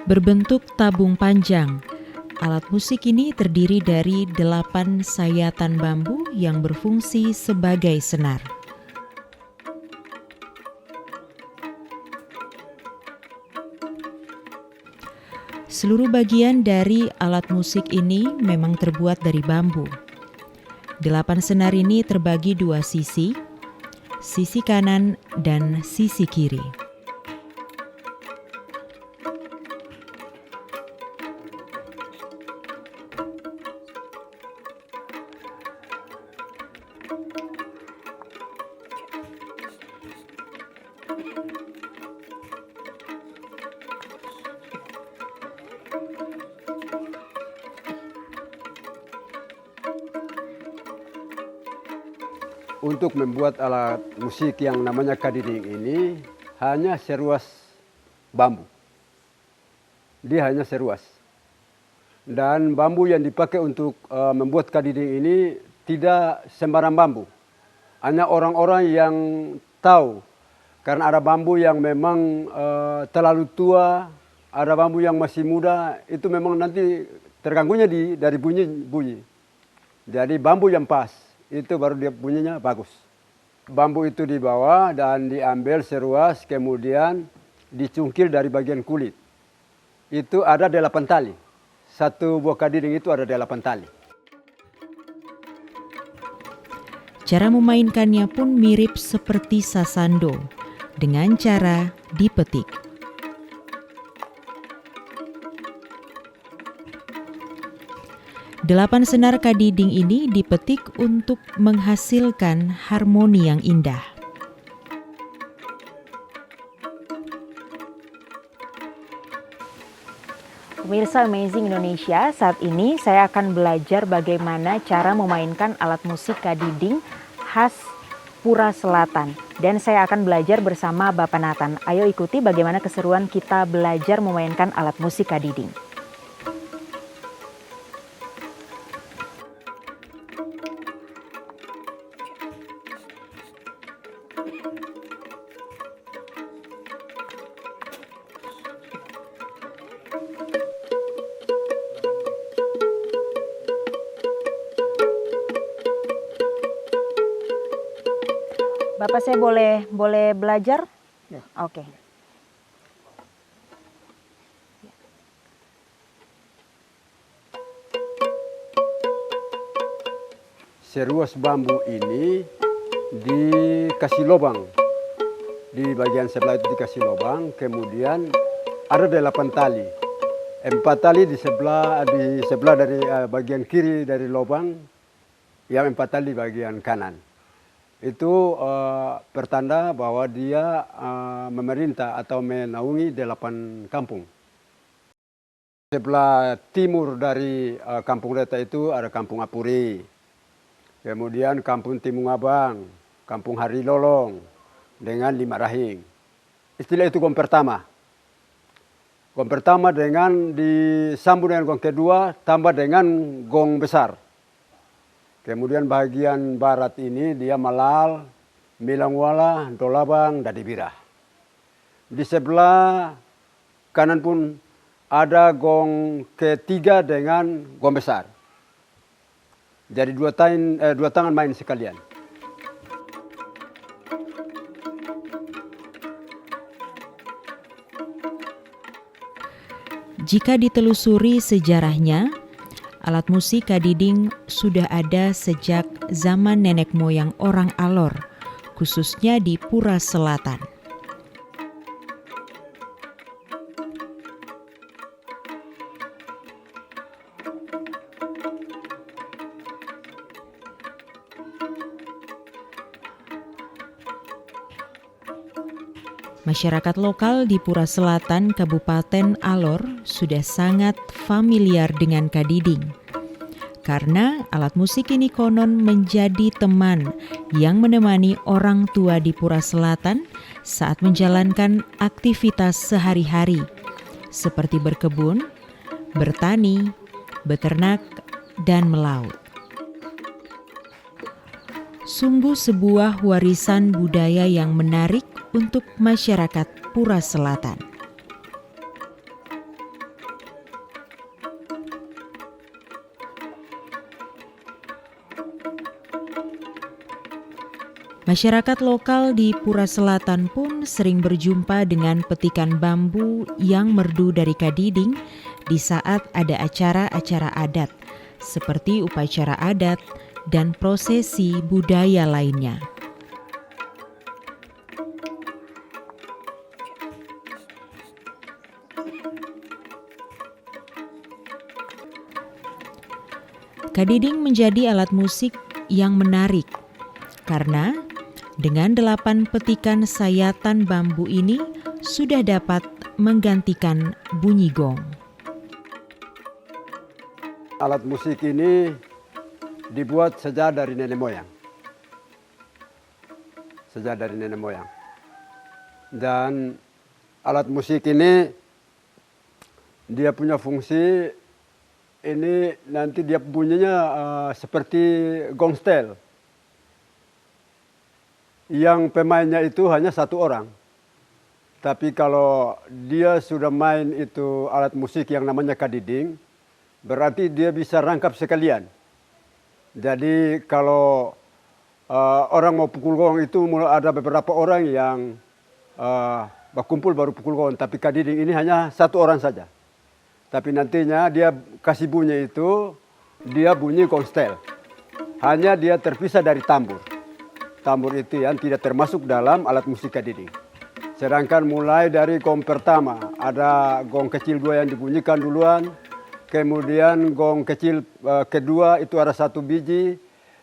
Berbentuk tabung panjang, alat musik ini terdiri dari 8 sayatan bambu yang berfungsi sebagai senar. Seluruh bagian dari alat musik ini memang terbuat dari bambu. 8 senar ini terbagi 2 sisi kanan dan sisi kiri. Untuk membuat alat musik yang namanya kadiding ini hanya seruas bambu. Dia hanya seruas. Dan bambu yang dipakai untuk membuat kadiding ini tidak sembarang bambu. Hanya orang-orang yang tahu. Karena ada bambu yang memang terlalu tua, ada bambu yang masih muda, itu memang nanti terganggunya dari bunyi. Jadi bambu yang pas, itu baru dia bunyinya bagus. Bambu itu dibawa dan diambil seruas, kemudian dicungkil dari bagian kulit. Itu ada 8 tali. Satu buah kadiding itu ada 8 tali. Cara memainkannya pun mirip seperti sasando, dengan cara dipetik. Delapan senar kadiding ini dipetik untuk menghasilkan harmoni yang indah. Pemirsa Amazing Indonesia, saat ini saya akan belajar bagaimana cara memainkan alat musik kadiding khas Pura Selatan. Dan saya akan belajar bersama Bapak Nathan. Ayo ikuti bagaimana keseruan kita belajar memainkan alat musik kadiding. Bapak, saya boleh belajar? Ya. Oke. Seruas bambu ini dikasih lubang. Di bagian sebelah itu dikasih lubang, kemudian ada 8 tali. 4 tali di sebelah dari bagian kiri dari lubang, yang 4 tali di bagian kanan. Itu pertanda bahwa dia memerintah atau menaungi 8 kampung. Sebelah timur dari kampung Reta itu ada kampung Apuri, kemudian kampung Timung Abang, kampung Harilolong, dengan Lima Rahing. Istilah itu gong pertama. Gong pertama dengan disambung dengan gong kedua, tambah dengan gong besar. Kemudian bagian barat ini dia Malal, Milangwala, Dolabang, Dadibirah. Di sebelah kanan pun ada gong ketiga dengan gong besar. Jadi dua tangan main sekalian. Jika ditelusuri sejarahnya, alat musik kadiding sudah ada sejak zaman nenek moyang orang Alor, khususnya di Pura Selatan. Masyarakat lokal di Pura Selatan, Kabupaten Alor sudah sangat familiar dengan kadiding. Karena alat musik ini konon menjadi teman yang menemani orang tua di Pura Selatan saat menjalankan aktivitas sehari-hari seperti berkebun, bertani, beternak, dan melaut. Sungguh sebuah warisan budaya yang menarik untuk masyarakat Pura Selatan. Masyarakat lokal di Pura Selatan pun sering berjumpa dengan petikan bambu yang merdu dari kadiding di saat ada acara-acara adat, seperti upacara adat dan prosesi budaya lainnya. Kadiding menjadi alat musik yang menarik karena dengan 8 petikan sayatan bambu ini sudah dapat menggantikan bunyi gong. Alat musik ini dibuat sejak dari nenek moyang. Sejak dari nenek moyang. Dan alat musik ini dia punya fungsi ini nanti dia bunyinya seperti gong stel. Yang pemainnya itu hanya 1 orang. Tapi kalau dia sudah main itu alat musik yang namanya kadiding, berarti dia bisa rangkap sekalian. Jadi kalau orang mau pukul gong itu ada beberapa orang yang berkumpul baru pukul gong. Tapi kadiding ini hanya 1 orang saja. Tapi nantinya dia kasih bunyi itu, dia bunyi gong stel. Hanya dia terpisah dari tambur. Tambur itu yang tidak termasuk dalam alat musik kadiding. Sedangkan mulai dari gong pertama, ada gong kecil 2 yang dibunyikan duluan, kemudian gong kecil kedua itu ada 1 biji,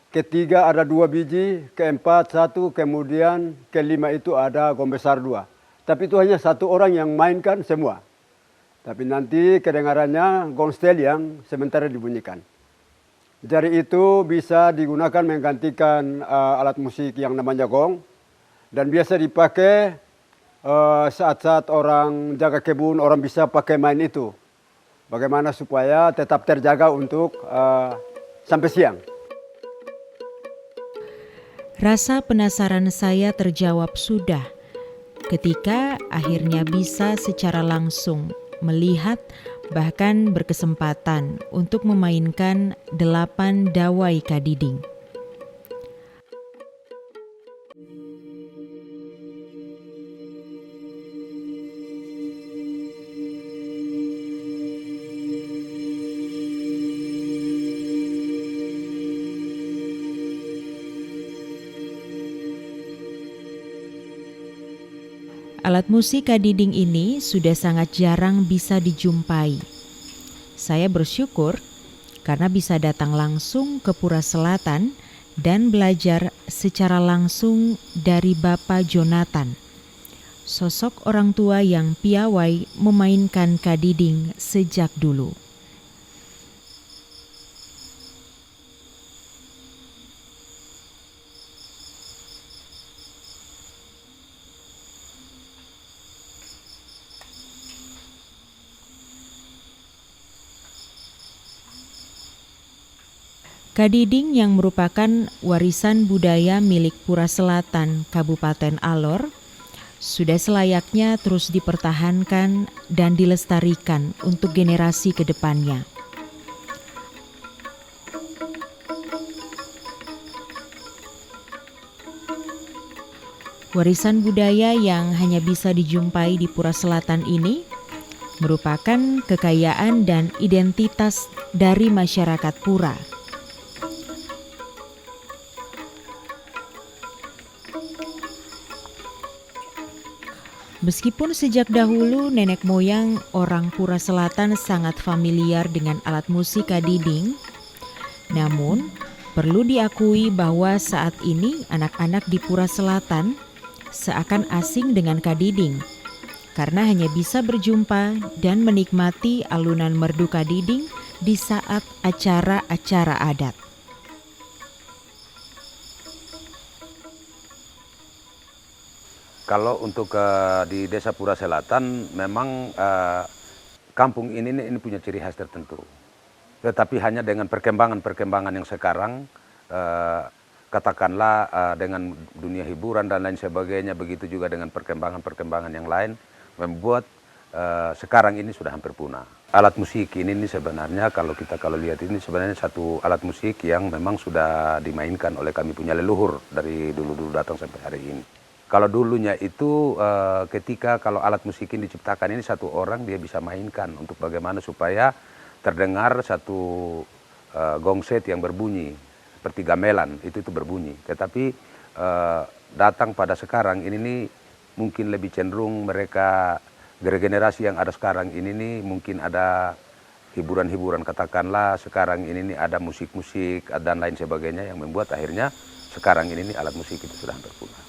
ketiga ada 2 biji, keempat 1, kemudian kelima itu ada gong besar 2. Tapi itu hanya 1 orang yang mainkan semua. Tapi nanti kedengarannya gong stel yang sementara dibunyikan. Jadi itu bisa digunakan menggantikan alat musik yang namanya gong. Dan biasa dipakai saat-saat orang jaga kebun, orang bisa pakai main itu. Bagaimana supaya tetap terjaga untuk sampai siang. Rasa penasaran saya terjawab sudah ketika akhirnya bisa secara langsung melihat bahkan berkesempatan untuk memainkan 8 dawai kadiding. Alat musik kadiding ini sudah sangat jarang bisa dijumpai. Saya bersyukur karena bisa datang langsung ke Pura Selatan dan belajar secara langsung dari Bapak Jonathan, sosok orang tua yang piawai memainkan kadiding sejak dulu. Kadiding yang merupakan warisan budaya milik Pura Selatan, Kabupaten Alor, sudah selayaknya terus dipertahankan dan dilestarikan untuk generasi ke depannya. Warisan budaya yang hanya bisa dijumpai di Pura Selatan ini merupakan kekayaan dan identitas dari masyarakat Pura. Meskipun sejak dahulu nenek moyang orang Pura Selatan sangat familiar dengan alat musik kadiding, namun perlu diakui bahwa saat ini anak-anak di Pura Selatan seakan asing dengan kadiding, karena hanya bisa berjumpa dan menikmati alunan merdu kadiding di saat acara-acara adat. Kalau untuk di Desa Pura Selatan memang kampung ini punya ciri khas tertentu. Tetapi hanya dengan perkembangan yang sekarang, katakanlah dengan dunia hiburan dan lain sebagainya, begitu juga dengan perkembangan yang lain, membuat sekarang ini sudah hampir punah. Alat musik ini sebenarnya kalau lihat ini sebenarnya satu alat musik yang memang sudah dimainkan oleh kami punya leluhur dari dulu datang sampai hari ini. Kalau dulunya itu ketika kalau alat musik ini diciptakan ini satu orang dia bisa mainkan untuk bagaimana supaya terdengar satu gongset yang berbunyi seperti gamelan itu berbunyi. Tetapi datang pada sekarang ini mungkin lebih cenderung mereka generasi yang ada sekarang ini mungkin ada hiburan-hiburan, katakanlah sekarang ini ada musik-musik dan lain sebagainya yang membuat akhirnya sekarang ini alat musik itu sudah hampir punah.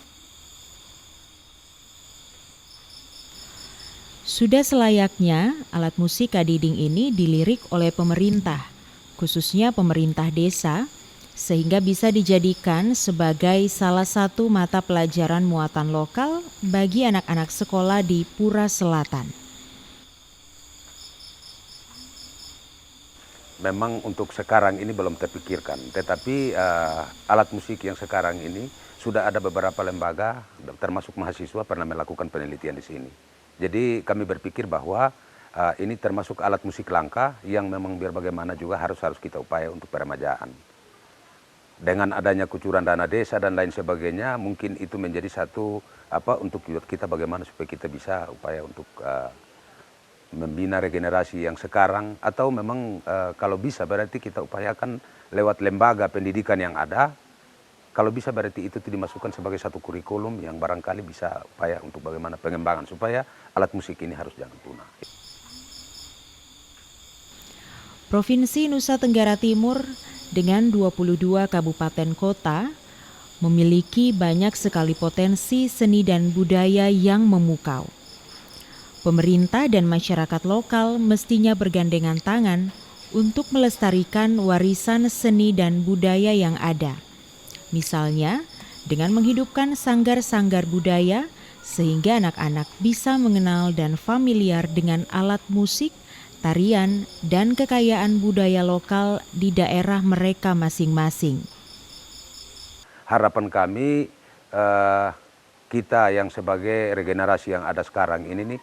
Sudah selayaknya alat musik kadiding ini dilirik oleh pemerintah, khususnya pemerintah desa, sehingga bisa dijadikan sebagai salah satu mata pelajaran muatan lokal bagi anak-anak sekolah di Pura Selatan. Memang untuk sekarang ini belum terpikirkan, tetapi alat musik yang sekarang ini sudah ada beberapa lembaga, termasuk mahasiswa pernah melakukan penelitian di sini. Jadi kami berpikir bahwa ini termasuk alat musik langka yang memang biar bagaimana juga harus kita upaya untuk peremajaan. Dengan adanya kucuran dana desa dan lain sebagainya, mungkin itu menjadi satu untuk kita bagaimana supaya kita bisa upaya untuk membina regenerasi yang sekarang, atau memang kalau bisa berarti kita upayakan lewat lembaga pendidikan yang ada. Kalau bisa berarti itu dimasukkan sebagai satu kurikulum yang barangkali bisa upaya untuk bagaimana pengembangan supaya alat musik ini harus jangan punah. Provinsi Nusa Tenggara Timur dengan 22 kabupaten kota memiliki banyak sekali potensi seni dan budaya yang memukau. Pemerintah dan masyarakat lokal mestinya bergandengan tangan untuk melestarikan warisan seni dan budaya yang ada. Misalnya, dengan menghidupkan sanggar-sanggar budaya sehingga anak-anak bisa mengenal dan familiar dengan alat musik, tarian, dan kekayaan budaya lokal di daerah mereka masing-masing. Harapan kami kita yang sebagai regenerasi yang ada sekarang ini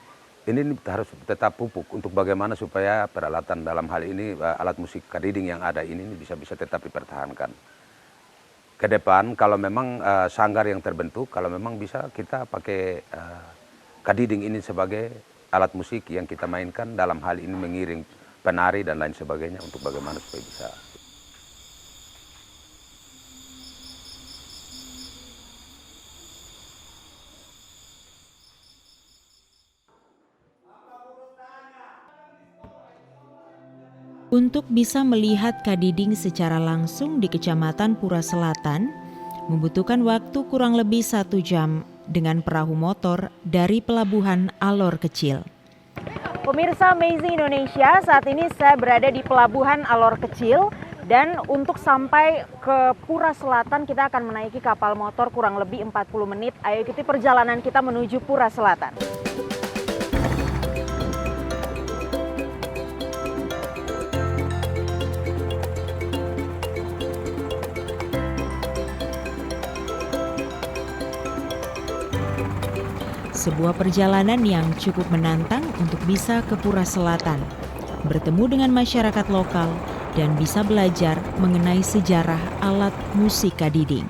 harus tetap pupuk untuk bagaimana supaya peralatan dalam hal ini alat musik kadiding yang ada ini bisa tetap dipertahankan. Ke depan kalau memang sanggar yang terbentuk, kalau memang bisa kita pakai kadiding ini sebagai alat musik yang kita mainkan dalam hal ini mengiring penari dan lain sebagainya untuk bagaimana supaya bisa. Untuk bisa melihat kadiding secara langsung di Kecamatan Pura Selatan, membutuhkan waktu kurang lebih 1 jam dengan perahu motor dari Pelabuhan Alor Kecil. Pemirsa Amazing Indonesia, saat ini saya berada di Pelabuhan Alor Kecil dan untuk sampai ke Pura Selatan kita akan menaiki kapal motor kurang lebih 40 menit. Ayo ikuti perjalanan kita menuju Pura Selatan. Sebuah perjalanan yang cukup menantang untuk bisa ke Pura Selatan, bertemu dengan masyarakat lokal, dan bisa belajar mengenai sejarah alat musik kadiding.